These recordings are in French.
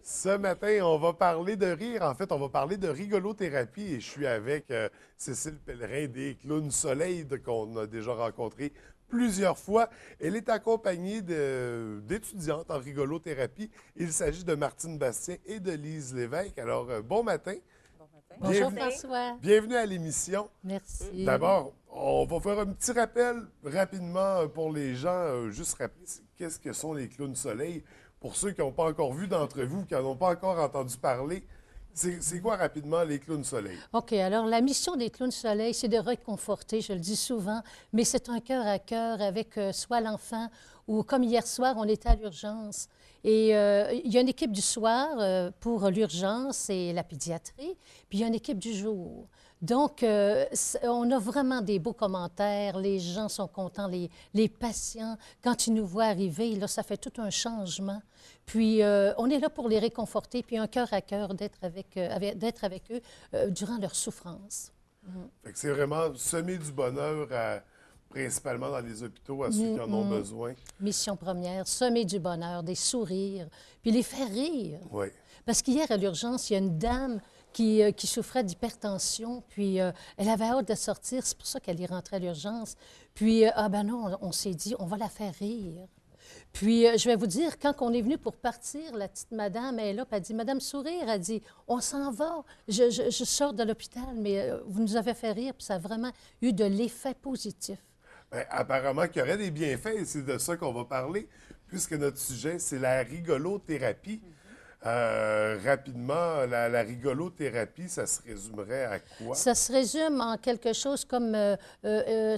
Ce matin, on va parler de rire. En fait, on va parler de rigolothérapie et je suis avec Cécile Pellerin des Clowns Soleil qu'on a déjà rencontré plusieurs fois. Elle est accompagnée d'étudiantes en rigolothérapie. Il s'agit de Martine Bastien et de Lise Lévesque. Alors, bon matin. Bon matin. Bonjour Bienvenue, François. bienvenue à l'émission. Merci. D'abord, on va faire un petit rappel rapidement pour les gens, juste rappeler qu'est-ce que sont les Clowns Soleil. Pour ceux qui n'ont pas encore vu d'entre vous, qui n'en ont pas encore entendu parler, c'est quoi rapidement les Clowns Soleil? OK, alors la mission des Clowns Soleil, c'est de réconforter, je le dis souvent, mais c'est un cœur à cœur avec soit l'enfant ou comme hier soir, on était à l'urgence. Et il y a une équipe du soir pour l'urgence et la pédiatrie, puis il y a une équipe du jour. Donc, on a vraiment des beaux commentaires, les gens sont contents, les patients, quand ils nous voient arriver, là, ça fait tout un changement. Puis, on est là pour les réconforter, puis un cœur à cœur d'être d'être avec eux durant leur souffrance. Fait que c'est vraiment semer du bonheur, principalement dans les hôpitaux, à ceux qui en ont besoin. Mission première, semer du bonheur, des sourires, puis les faire rire. Oui. Parce qu'hier, à l'urgence, il y a une dame qui souffrait d'hypertension, puis elle avait hâte de sortir, c'est pour ça qu'elle est rentrée à l'urgence. Puis, ah ben non, on s'est dit, on va la faire rire. Puis, je vais vous dire, quand on est venu pour partir, la petite madame, elle est là, puis elle dit, Madame Sourire, elle dit, on s'en va, je sors de l'hôpital, mais vous nous avez fait rire, puis ça a vraiment eu de l'effet positif. Ben, apparemment qu'il y aurait des bienfaits et c'est de ça qu'on va parler, puisque notre sujet, c'est la rigolothérapie. Rapidement, la rigolothérapie, ça se résumerait à quoi? Ça se résume en quelque chose comme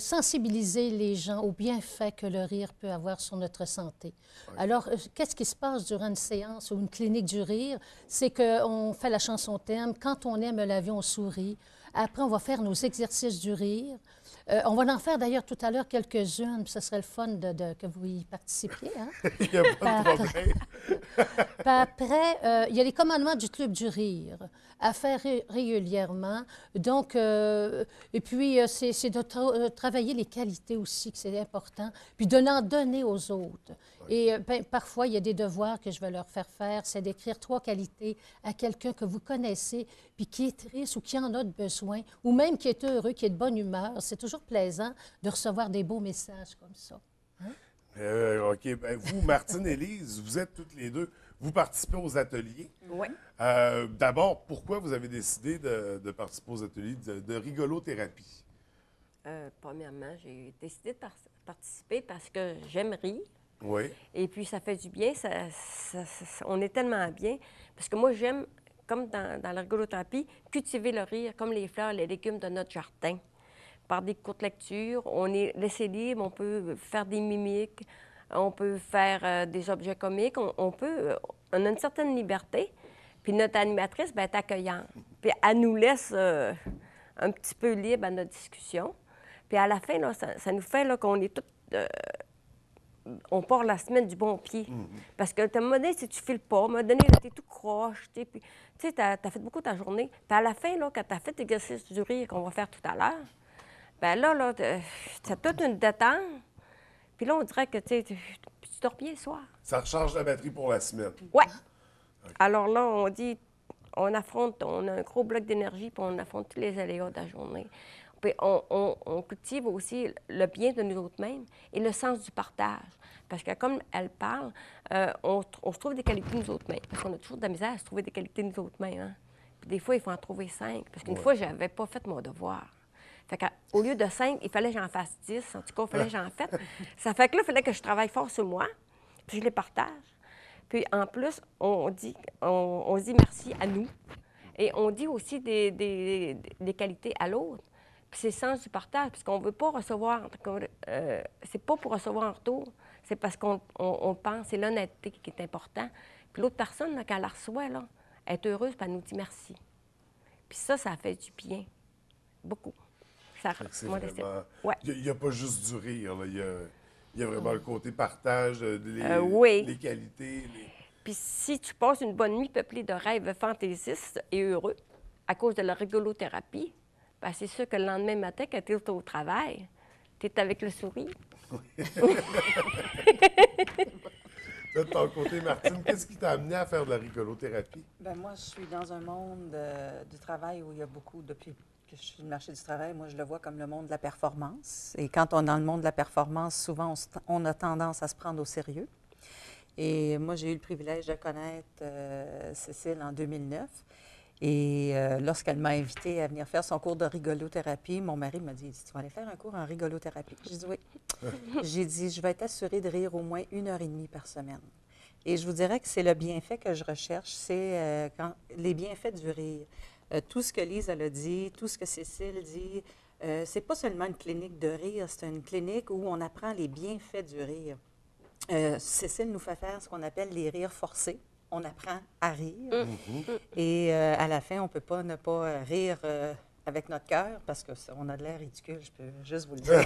sensibiliser les gens aux bienfaits que le rire peut avoir sur notre santé. Oui. Alors, qu'est-ce qui se passe durant une séance ou une clinique du rire? C'est qu'on fait la chanson thème. Quand on aime l'avion, on sourit. Après, on va faire nos exercices du rire. On va en faire d'ailleurs tout à l'heure quelques-unes, puis ce serait le fun que vous y participiez. Hein? Il n'y a pas de problème. Puis après, il y a les commandements du Club du rire à faire régulièrement. Donc, et puis, c'est de travailler les qualités aussi, que c'est important, puis de n'en donner aux autres. Et ben, parfois, il y a des devoirs que je vais leur faire, c'est d'écrire 3 qualités à quelqu'un que vous connaissez, puis qui est triste ou qui en a besoin, ou même qui est heureux, qui est de bonne humeur. C'est toujours plaisant de recevoir des beaux messages comme ça. OK. Ben, vous, Martine et Lise, vous êtes toutes les deux. Vous participez aux ateliers. Oui. D'abord, pourquoi vous avez décidé de participer aux ateliers de rigolothérapie? Premièrement, j'ai décidé de participer parce que j'aime rire. Oui. Et puis, ça fait du bien. On est tellement bien. Parce que moi, j'aime, comme dans la rigolothérapie, cultiver le rire comme les fleurs, les légumes de notre jardin. Par des courtes lectures, on est laissé libre, on peut faire des mimiques, on peut faire des objets comiques, on a une certaine liberté. Puis notre animatrice, bien, est accueillante. Puis elle nous laisse un petit peu libre à notre discussion. Puis à la fin, là, ça nous fait là, qu'on est tous... on part la semaine du bon pied. Parce que, à un moment donné, si tu files pas, à un moment donné, tu es tout croche, puis tu sais, tu as fait beaucoup ta journée. Puis à la fin, là, quand tu as fait l'exercice du rire qu'on va faire tout à l'heure, bien là, c'est toute une détente. Puis là, on dirait que tu dors bien le soir. Ça recharge la batterie pour la semaine. Ouais. Alors là, on dit, on a un gros bloc d'énergie, puis on affronte tous les aléas de la journée. Puis on cultive aussi le bien de nous autres-mêmes et le sens du partage. Parce que comme elle parle, on se trouve des qualités nous autres-mêmes. Parce qu'on a toujours de la misère à se trouver des qualités nous autres-mêmes. Hein? Puis des fois, il faut en trouver 5. Parce qu'une fois, je n'avais pas fait mon devoir. Fait qu'au lieu de 5, il fallait que j'en fasse 10. En tout cas, il fallait que j'en fasse. Ça fait que là, il fallait que je travaille fort sur moi, puis je les partage. Puis en plus, on dit merci à nous. Et on dit aussi des qualités à l'autre. Puis c'est le sens du partage, parce qu'on ne veut pas recevoir... c'est pas pour recevoir en retour, c'est parce qu'on pense, c'est l'honnêteté qui est important. Puis l'autre personne, là, quand elle la reçoit, là, elle est heureuse, puis elle nous dit merci. Puis ça fait du bien. Beaucoup. Ça, C'est moi, vraiment... ouais. Il n'y a pas juste du rire, là. Il y a vraiment le côté partage, oui. les qualités. Puis si tu passes une bonne nuit peuplée de rêves fantaisistes et heureux à cause de la rigolothérapie, bien, c'est sûr que le lendemain matin, quand tu es au travail, tu es avec le sourire. De ton côté, Martine, qu'est-ce qui t'a amené à faire de la rigolothérapie? Ben moi, je suis dans un monde du travail où il y a beaucoup, depuis que je suis sur le marché du travail, moi, je le vois comme le monde de la performance. Et quand on est dans le monde de la performance, souvent, on a tendance à se prendre au sérieux. Et moi, j'ai eu le privilège de connaître Cécile en 2009. Et lorsqu'elle m'a invitée à venir faire son cours de rigolothérapie, mon mari m'a dit, tu vas aller faire un cours en rigolothérapie? J'ai dit oui. J'ai dit, je vais être assurée de rire au moins 1h30 par semaine. Et je vous dirais que c'est le bienfait que je recherche, c'est les bienfaits du rire. Tout ce que Lise elle a dit, tout ce que Cécile dit, c'est pas seulement une clinique de rire, c'est une clinique où on apprend les bienfaits du rire. Cécile nous fait faire ce qu'on appelle les rires forcés. On apprend à rire. Et à la fin, on ne peut pas ne pas rire avec notre cœur parce qu'on a de l'air ridicule, je peux juste vous le dire.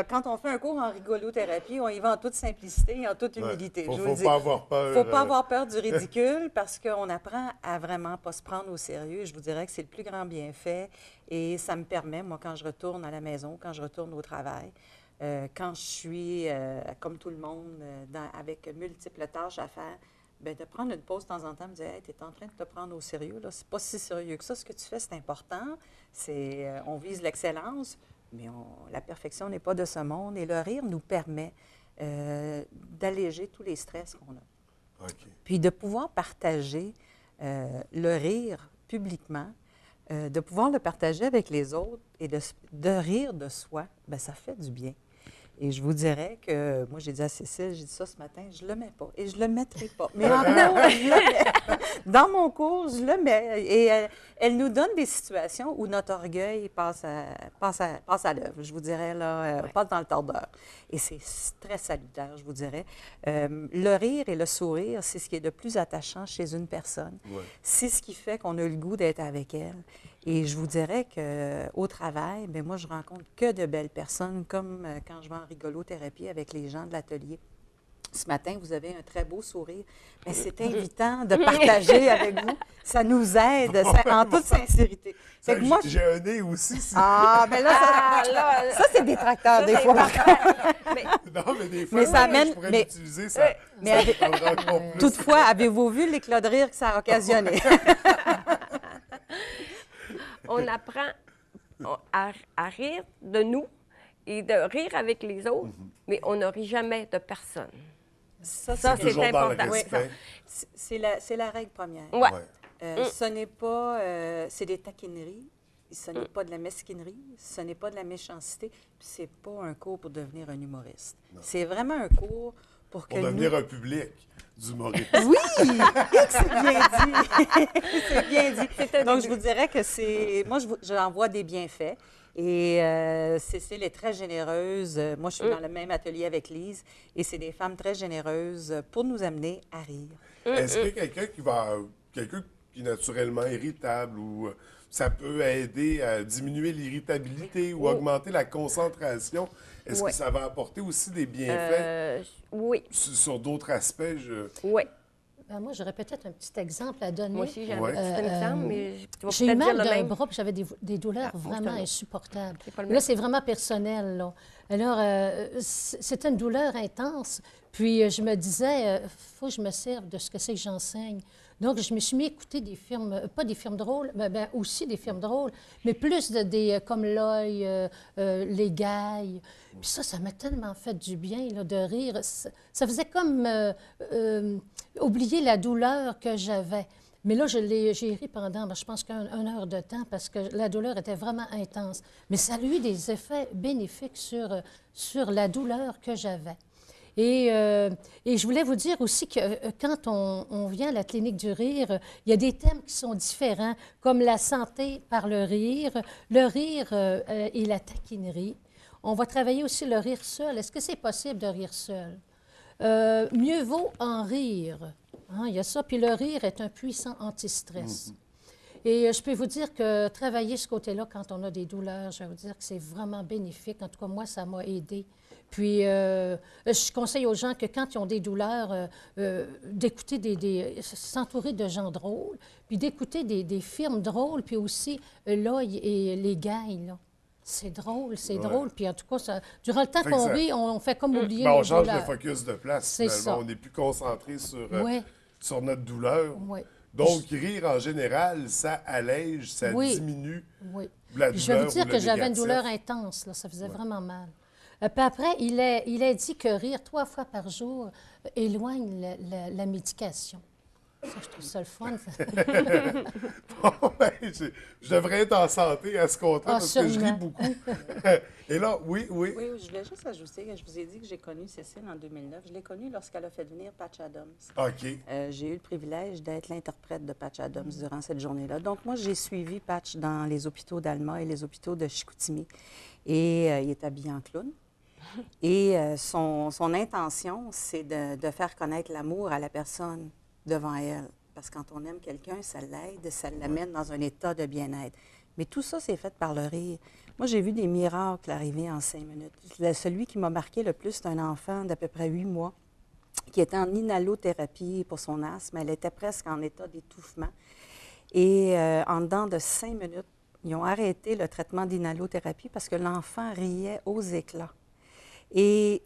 Quand on fait un cours en rigolothérapie, on y va en toute simplicité et en toute humilité. Il ne faut pas avoir peur. Il ne faut pas avoir peur du ridicule parce qu'on apprend à vraiment pas se prendre au sérieux. Je vous dirais que c'est le plus grand bienfait et ça me permet, moi, quand je retourne à la maison, quand je retourne au travail, quand je suis, comme tout le monde, avec multiples tâches à faire, bien, de prendre une pause de temps en temps, me dire, hey, tu es en train de te prendre au sérieux, là, c'est pas si sérieux que ça. Ce que tu fais, c'est important. On vise l'excellence, mais la perfection n'est pas de ce monde. Et le rire nous permet d'alléger tous les stress qu'on a. Okay. Puis de pouvoir partager le rire publiquement, de pouvoir le partager avec les autres et de rire de soi, bien, ça fait du bien. Et je vous dirais que, moi, j'ai dit à Cécile, j'ai dit ça ce matin, je ne le mets pas et je ne le mettrai pas. Mais en cours, je le mets. Dans mon cours, je le mets. Et elle nous donne des situations où notre orgueil passe à l'œuvre. Je vous dirais, là, passe dans le tordeur. Et c'est très salutaire, je vous dirais. Le rire et le sourire, c'est ce qui est de plus attachant chez une personne. Ouais. C'est ce qui fait qu'on a le goût d'être avec elle. Et je vous dirais qu'au travail, bien, moi, je rencontre que de belles personnes, comme quand je vais en rigolothérapie avec les gens de l'atelier. Ce matin, vous avez un très beau sourire. Mais c'est invitant de partager avec vous. Ça nous aide, en toute sincérité. J'ai un nez aussi. Ah, mais là, ça c'est détracteur des fois. Non, mais des fois, je pourrais l'utiliser, ça toutefois, avez-vous vu l'éclat de rire que ça a occasionné? On apprend à rire de nous et de rire avec les autres, mais on ne rit jamais de personne. Ça c'est important. Oui. C'est la règle première. Ouais. Ce n'est pas... c'est des taquineries, ce n'est pas de la mesquinerie, ce n'est pas de la méchanceté, puis c'est pas un cours pour devenir un humoriste. C'est vraiment un cours pour devenir un public d'humoristes. Oui! C'est bien dit! C'est bien dit. Donc, je vous dirais que c'est... Moi, j'en vois des bienfaits. Et Cécile est très généreuse. Moi, je suis dans le même atelier avec Lise. Et c'est des femmes très généreuses pour nous amener à rire. Est-ce que quelqu'un qui est naturellement irritable ou ça peut aider à diminuer l'irritabilité ou augmenter la concentration? Est-ce que ça va apporter aussi des bienfaits oui. Sur d'autres aspects? Oui. Ben moi, j'aurais peut-être un petit exemple à donner. Moi aussi, j'ai un petit exemple, mais tu vas j'ai eu peut-être mal dire le même. d'un bras, puis j'avais des douleurs vraiment insupportables. Là, c'est vraiment personnel, là. Alors, c'était une douleur intense. Puis, je me disais, il faut que je me serve de ce que c'est que j'enseigne. Donc, je me suis mis à écouter des films, pas des films drôles, mais aussi des films drôles, mais plus comme L'Oeil, Les Gailles. Puis ça m'a tellement fait du bien, là, de rire. Ça faisait comme oublier la douleur que j'avais. Mais là, j'ai ri pendant, je pense qu'une heure de temps parce que la douleur était vraiment intense. Mais ça a eu des effets bénéfiques sur la douleur que j'avais. Et je voulais vous dire aussi que quand on vient à la clinique du rire, il y a des thèmes qui sont différents, comme la santé par le rire et la taquinerie. On va travailler aussi le rire seul. Est-ce que c'est possible de rire seul? Mieux vaut en rire. Hein, il y a ça. Puis le rire est un puissant anti-stress. Et je peux vous dire que travailler ce côté-là quand on a des douleurs, je vais vous dire que c'est vraiment bénéfique. En tout cas, moi, ça m'a aidé. Puis, je conseille aux gens que quand ils ont des douleurs, d'écouter s'entourer de gens drôles, puis d'écouter des films drôles, puis aussi L'Oeil et Les Gailles, là. C'est drôle, c'est Ouais. drôle. Puis en tout cas, durant le temps Fait que qu'on ça- rit, on fait comme oublier Ben, on nos change douleurs. le focus de place, C'est finalement. ça. On n'est plus concentré sur, Oui, sur notre douleur. oui. Donc, rire en général, ça allège, ça Oui. diminue Oui. la Puis je vais douleur vous dire ou que le j'avais une négatif. douleur intense, là, ça faisait vraiment mal. Puis après, il a dit que rire 3 fois par jour éloigne la médication. Ça, je trouve ça le fun. Bon, ben, je devrais être en santé à ce compte-là Ah, parce que je ris sûrement. beaucoup. Et là, oui. Oui, je voulais juste ajouter que je vous ai dit que j'ai connu Cécile en 2009. Je l'ai connue lorsqu'elle a fait venir Patch Adams. OK. J'ai eu le privilège d'être l'interprète de Patch Adams durant cette journée-là. Donc, moi, j'ai suivi Patch dans les hôpitaux d'Alma et les hôpitaux de Chicoutimi. Et il est habillé en clown. Et son intention, c'est de faire connaître l'amour à la personne devant elle. Parce que quand on aime quelqu'un, ça l'aide, ça l'amène dans un état de bien-être. Mais tout ça, c'est fait par le rire. Moi, j'ai vu des miracles arriver en 5 minutes. Celui qui m'a marqué le plus, c'est un enfant d'à peu près 8 mois qui était en inhalothérapie pour son asthme. Elle était presque en état d'étouffement. Et en dedans de 5 minutes, ils ont arrêté le traitement d'inhalothérapie parce que l'enfant riait aux éclats. Et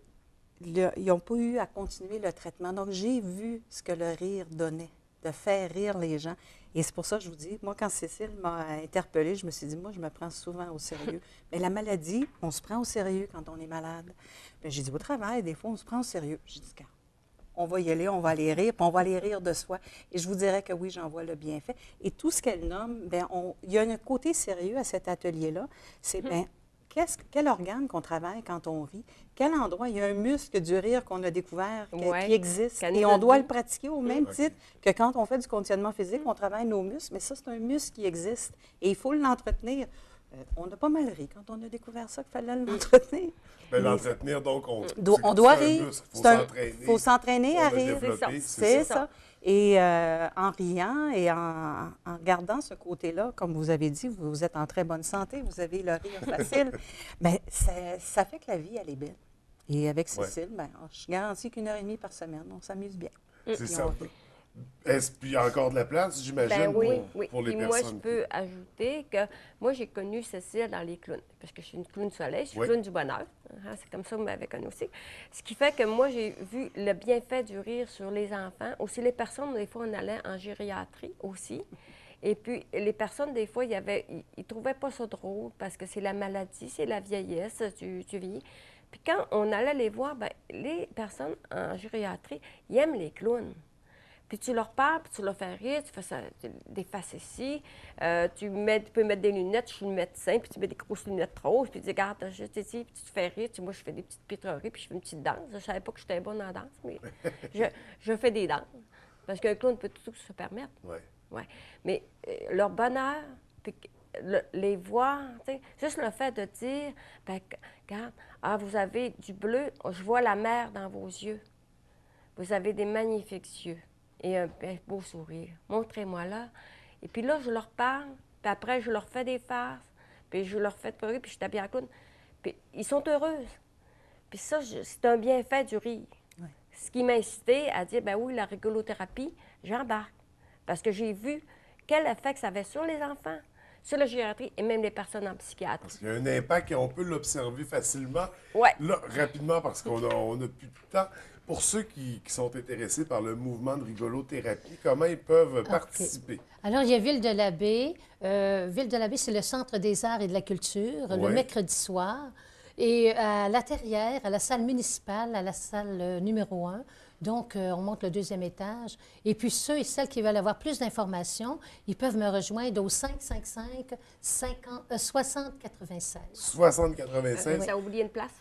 ils n'ont pas eu à continuer le traitement. Donc, j'ai vu ce que le rire donnait, de faire rire les gens. Et c'est pour ça que je vous dis, moi, quand Cécile m'a interpellée, je me suis dit, moi, je me prends souvent au sérieux. Mais la maladie, on se prend au sérieux quand on est malade. Mais j'ai dit, au travail, des fois, on se prend au sérieux. J'ai dit, quand on va y aller, on va aller rire, puis on va aller rire de soi. Et je vous dirais que oui, j'en vois le bienfait. Et tout ce qu'elle nomme, bien, il y a un côté sérieux à cet atelier-là. C'est, bien, quel organe qu'on travaille quand on rit? Quel endroit? Il y a un muscle du rire qu'on a découvert qui existe. Et on doit le pratiquer au même titre que quand on fait du conditionnement physique, on travaille nos muscles. Mais ça, c'est un muscle qui existe. Et il faut l'entretenir. On a pas mal ri quand on a découvert ça, qu'il fallait l'entretenir. Ben, l'entretenir, donc, on c'est doit un rire. muscle. Il faut s'entraîner à pour le rire. développer, C'est ça. Et en riant et en gardant ce côté-là, comme vous avez dit, vous êtes en très bonne santé, vous avez le rire facile, mais ça fait que la vie, elle est belle. Et avec Cécile, ben, je garantis qu'1h30 par semaine, on s'amuse bien. C'est ça. Est-ce qu'il y a encore de la place, j'imagine, Ben oui, oui. pour les Puis personnes? moi, je peux ajouter que moi, j'ai connu Cécile dans les clowns, parce que je suis une clown soleil, je suis clown du bonheur. Hein, c'est comme ça que vous m'avez connu aussi. Ce qui fait que moi, j'ai vu le bienfait du rire sur les enfants. Aussi, les personnes, des fois, on allait en gériatrie aussi. Et puis, les personnes, des fois, ils ne trouvaient pas ça drôle parce que c'est la maladie, c'est la vieillesse, tu vieillis. Puis quand on allait les voir, bien, les personnes en gériatrie, ils aiment les clowns. Puis tu leur parles, puis tu leur fais rire, tu fais ça, des facéties, tu peux mettre des lunettes, je suis le médecin, puis tu mets des grosses lunettes roses, puis tu dis, regarde, t'as juste ici, puis tu te fais rire. Moi, je fais des petites pitreries, puis je fais une petite danse. Je ne savais pas que j'étais bonne en danse, mais je fais des danses. Parce qu'un clown peut tout se permettre. Oui. Ouais. Mais leur bonheur, puis les voir, juste le fait de dire, bien, regarde, vous avez du bleu, je vois la mer dans vos yeux. Vous avez des magnifiques yeux. Et un beau sourire. Montrez-moi là. Et puis là, je leur parle, puis après, je leur fais des farces, puis je leur fais pleurer, puis je t'habille en clown. Puis ils sont heureuses. Puis ça, c'est un bienfait du rire. Oui. Ce qui m'a incité à dire, ben oui, la rigolothérapie, j'embarque. Parce que j'ai vu quel effet que ça avait sur les enfants, sur la gériatrie et même les personnes en psychiatrie. Parce qu'il y a un impact et on peut l'observer facilement. Oui. Là, rapidement, parce qu'on a plus de temps. Pour ceux qui sont intéressés par le mouvement de rigolothérapie, comment ils peuvent participer? Alors, il y a Ville de l'Abbé. Ville de l'Abbé, c'est le Centre des arts et de la culture, le mercredi soir. Et à La Terrière, à la salle municipale, à la salle numéro 1. Donc, on monte le 2e étage. Et puis, ceux et celles qui veulent avoir plus d'informations, ils peuvent me rejoindre au 555 60 96. 60 96. Ça a oublié une place?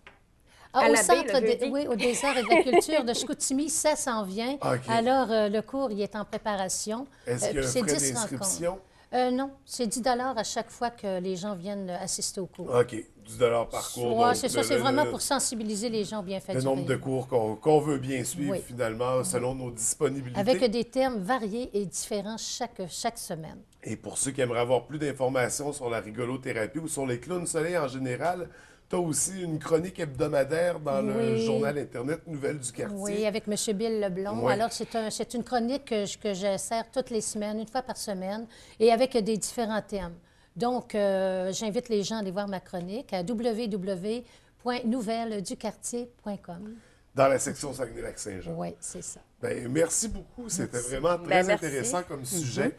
Au centre, oui, au des arts et de la culture de Chicoutimi, ça s'en vient. Okay. Alors, le cours, il est en préparation. Est-ce qu'il y a un frais d'inscription? Non, c'est 10 à chaque fois que les gens viennent assister au cours. OK, 10 par cours. Oui, c'est ça, c'est vraiment pour sensibiliser les gens bien faits. Le nombre de cours qu'on veut bien suivre, finalement, selon nos disponibilités. Avec des termes variés et différents chaque semaine. Et pour ceux qui aimeraient avoir plus d'informations sur la rigolothérapie ou sur les clowns soleil en général, tu as aussi une chronique hebdomadaire dans le journal Internet Nouvelles du quartier. Oui, avec M. Bill Leblond. Oui. Alors, c'est une chronique que je sers toutes les semaines, une fois par semaine, et avec des différents thèmes. Donc, j'invite les gens à aller voir ma chronique à www.nouvelleduquartier.com. Dans la section Saguenay-Lac-Saint-Jean. Oui, c'est ça. Bien, merci beaucoup. C'était vraiment très Merci. intéressant comme sujet.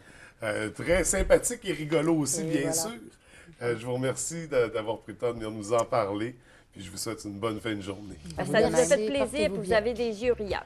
Très sympathique et rigolo aussi, bien voilà. sûr. Je vous remercie d'avoir pris le temps de venir nous en parler. Puis je vous souhaite une bonne fin de journée. Ça nous a fait Merci. plaisir, Portez-vous puis vous bien. avez des yeux riants.